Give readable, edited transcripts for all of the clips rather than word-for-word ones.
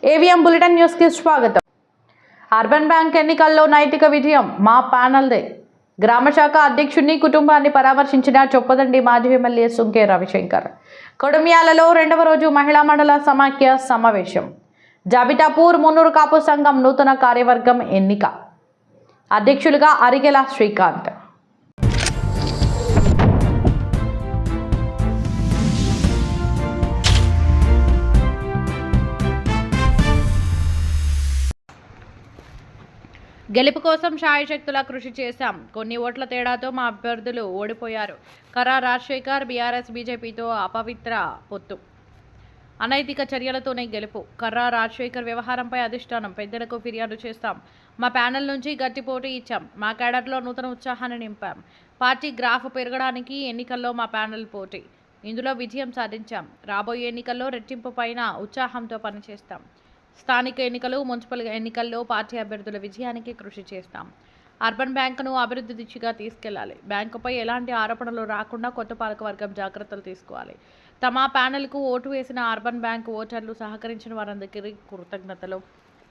AVM bulletin news కి స్వాగతం. Urban bank ఎన్నికల్లో నైతిక విజయం మా ప్యానల్దే. గ్రామ శాఖ అధ్యక్షుడిని కుటుంబాన్ని పరామర్శించిన చొప్పదండి మాజీ ఎమ్మెల్యే సుంకే రవిశంకర్. కొడుమియాలలో రెండవ రోజు మహిళా మండల సమాఖ్య సమావేశం. జాబితాపూర్ మున్నూరు కాపు సంఘం నూతన కార్యవర్గం ఎన్నిక. అధ్యక్షులుగా అరిగెల శ్రీకాంత్. గెలుపు కోసం శాయశక్తులా కృషి చేశాం. కొన్ని ఓట్ల తేడాతో మా అభ్యర్థులు ఓడిపోయారు. కరా రాజశేఖర్. బీఆర్ఎస్ బీజేపీతో అపవిత్ర పొత్తు, అనైతిక చర్యలతోనే గెలుపు. కర్రా రాజశేఖర్ వ్యవహారంపై అధిష్టానం పెద్దలకు ఫిర్యాదు చేస్తాం. మా ప్యానెల్ నుంచి గట్టి పోటీ ఇచ్చాం. మా క్యాడర్లో నూతన ఉత్సాహాన్ని నింపాం. పార్టీ గ్రాఫ్ పెరగడానికి ఎన్నికల్లో మా ప్యానెల్ పోటీ. ఇందులో విజయం సాధించాం. రాబోయే ఎన్నికల్లో రెట్టింపు పైన ఉత్సాహంతో పనిచేస్తాం. స్థానిక ఎన్నికలు, మున్సిపల్ ఎన్నికల్లో పార్టీ అభ్యర్థుల విజయానికి కృషి చేస్తాం. అర్బన్ బ్యాంకును అభివృద్ధి దిశగా తీసుకెళ్లాలి. బ్యాంకుపై ఎలాంటి ఆరోపణలు రాకుండా కొత్త పాలకవర్గం జాగ్రత్తలు తీసుకోవాలి. తమ ప్యానెల్కు ఓటు వేసిన అర్బన్ బ్యాంకు ఓటర్లు సహకరించిన వారందరికీ కృతజ్ఞతలు.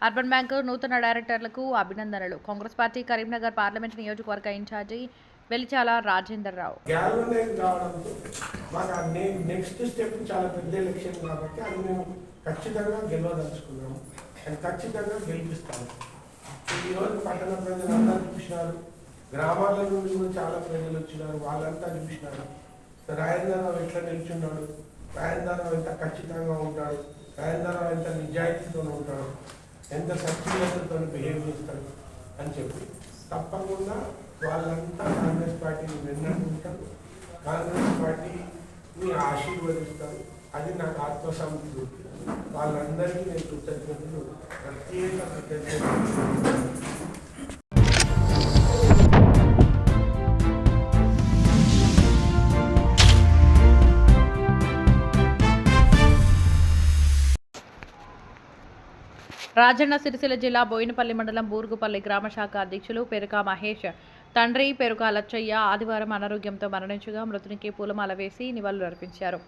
అర్బన్ బ్యాంకు నూతన డైరెక్టర్లకు అభినందనలు. కాంగ్రెస్ పార్టీ కరీంనగర్ పార్లమెంట్ నియోజకవర్గ ఇన్ఛార్జి వెలిచాల రాజేందర్ రావు. ఖచ్చితంగా గెలవదలుచుకున్నాము అండ్ ఖచ్చితంగా గెలిపిస్తాము. ఈరోజు పట్టణ ప్రజలందరూ చూసినారు, గ్రామాల నుండి కూడా చాలా ప్రజలు వచ్చినారు, వాళ్ళంతా చూసినారు. రాజేంద్రరావు ఎట్లా నిల్చున్నాడు, రాజేంద్రరావు ఎంత ఖచ్చితంగా ఉంటాడు, రాజేంద్రరావు ఎంత నిజాయితీతో ఉంటాడు, ఎంత సత్యతతో బిహేవ్ చేస్తాడు అని చెప్పి తప్పకుండా వాళ్ళంతా కాంగ్రెస్ పార్టీని వెన్నట్టుంటారు, కాంగ్రెస్ పార్టీని ఆశీర్వదిస్తారు. అది నాకు ఆత్మసంతృప్తి. వాళ్ళందరికీ నేను కృతజ్ఞతలు, ప్రత్యేక కృతజ్ఞతలు. రాజన్న సిరిసిల్ల జిల్లా బోయినపల్లి మండలం బూరుగుపల్లి గ్రామ శాఖ అధ్యక్షులు పెరుక మహేష్ తండ్రి పెరుక లచ్చయ్య ఆదివారం అనారోగ్యంతో మరణించగా మృతునికి పూలమాల వేసి నివాళులు అర్పించారు.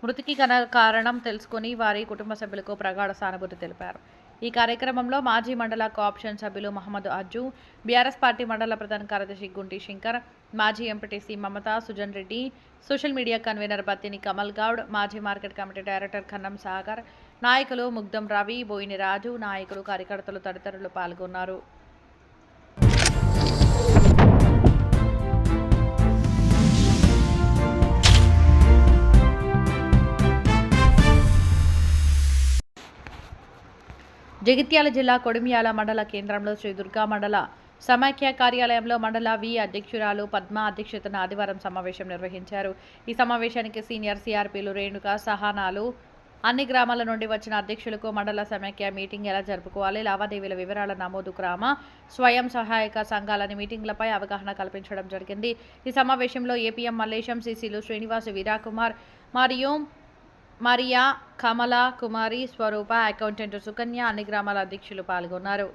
మృతికి కారణం తెలుసుకుని వారి కుటుంబ సభ్యులకు ప్రగాఢ సానుభూతి తెలిపారు. ఈ కార్యక్రమంలో మాజీ మండల కోఆప్షన్ సభ్యులు మహమ్మద్ అజ్జు, బీఆర్ఎస్ పార్టీ మండల ప్రధాన కార్యదర్శి గుంటి శంకర్, మాజీ MPTC Mamata Sujan Reddy, social media convener Battini Kamal Goud, మాజీ market committee director Khannam Sagar, నాయకులు ముగ్ధం రవి, బోయిని రాజు, నాయకులు, కార్యకర్తలు తదితరులు పాల్గొన్నారు. జగిత్యాల జిల్లా కొడుమియాల మండల కేంద్రంలో శ్రీ దుర్గా మండల సమాఖ్య కార్యాలయంలో మండల వి అధ్యక్షురాలు పద్మ అధ్యక్షతన ఆదివారం సమావేశం నిర్వహించారు. ఈ సమావేశానికి సీనియర్ సిఆర్పీలు రేణుక, సహానాలు, అన్ని గ్రామాల నుండి వచ్చిన అధ్యక్షులకు మండల సమాఖ్య మీటింగ్ ఎలా జరుపుకోవాలి, లావాదేవీల వివరాల నమోదు, గ్రామ స్వయం సహాయక సంఘాలని మీటింగ్లపై అవగాహన కల్పించడం జరిగింది. ఈ సమావేశంలో ఏపీఎం మల్లేశం, సిసిలు శ్రీనివాస్, వీరాకుమార్ మరియు మరియా, కమల కుమారి, స్వరూప, అకౌంటెంట్ సుకన్య, అన్ని గ్రామాల అధ్యక్షులు పాల్గొన్నారు.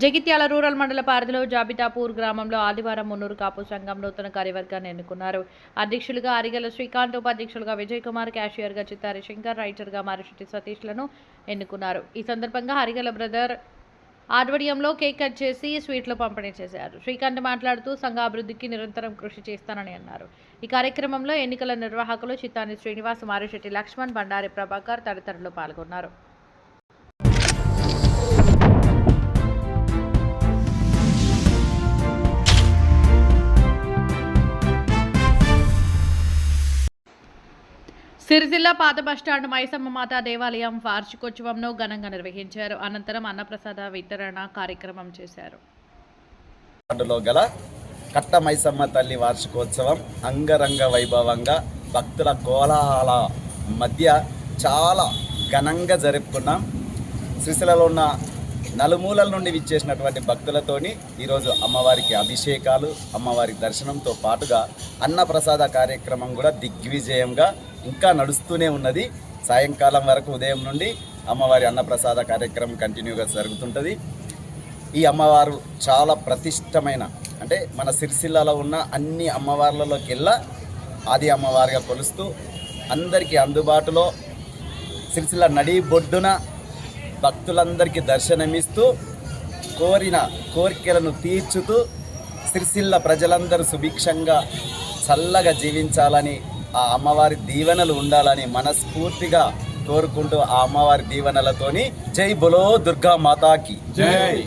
జగిత్యాల రూరల్ మండల పరిధిలో జాబితాపూర్ గ్రామంలో ఆదివారం మున్నూరు కాపు సంఘం నూతన కార్యవర్గాన్ని ఎన్నుకున్నారు. అధ్యక్షులుగా అరిగెల శ్రీకాంత్, ఉపాధ్యక్షులుగా విజయ్ కుమార్, క్యాషియర్గా చిత్తారి శంకర్, రైటర్గా మారిశెట్టి సతీష్లను ఎన్నుకున్నారు. ఈ సందర్భంగా అరిగెల బ్రదర్ ఆధ్వర్యంలో కేక్ కట్ చేసి స్వీట్లు పంపిణీ చేశారు. శ్రీకాంత్ మాట్లాడుతూ సంఘ అభివృద్ధికి నిరంతరం కృషి చేస్తానని అన్నారు. ఈ కార్యక్రమంలో ఎన్నికల నిర్వాహకులు చిత్తాని శ్రీనివాస్, మారిశెట్టి లక్ష్మణ్, బండారి ప్రభాకర్ తదితరులు పాల్గొన్నారు. సిరిసిల్ల పాత బస్టాండ్ మైసమ్మ మాత దేవాలయం వార్షికోత్సవంను ఘనంగా నిర్వహించారు. అనంతరం అన్నప్రసాద వితరణ కార్యక్రమం చేశారు. గల కట్ట మైసమ్మ తల్లి వార్షికోత్సవం అంగరంగ వైభవంగా భక్తుల కోలాహల మధ్య చాలా ఘనంగా జరుపుకున్నాం. సిరిసిల్లలో ఉన్న నలుమూలల నుండి విచ్చేసినటువంటి భక్తులతోని ఈరోజు అమ్మవారికి అభిషేకాలు, అమ్మవారి దర్శనంతో పాటుగా అన్నప్రసాద కార్యక్రమం కూడా దిగ్విజయంగా ఇంకా నడుస్తూనే ఉన్నది. సాయంకాలం వరకు ఉదయం నుండి అమ్మవారి అన్నప్రసాద కార్యక్రమం కంటిన్యూగా జరుగుతుంటుంది. ఈ అమ్మవారు చాలా ప్రతిష్టమైన, అంటే మన సిరిసిల్లలో ఉన్న అన్ని అమ్మవార్లలోకెల్లా ఆది అమ్మవారిగా కొలుస్తూ అందరికీ అందుబాటులో సిరిసిల్ల నడి బొడ్డున భక్తులందరికీ దర్శనమిస్తూ కోరిన కోరికలను తీర్చుతూ సిరిసిల్ల ప్రజలందరూ సుభిక్షంగా చల్లగా జీవించాలని, ఆ అమ్మవారి దీవెనలు ఉండాలని మనస్ఫూర్తిగా కోరుకుంటూ ఆ అమ్మవారి దీవెనలతోని జై బోలో దుర్గా మాతాకి జై.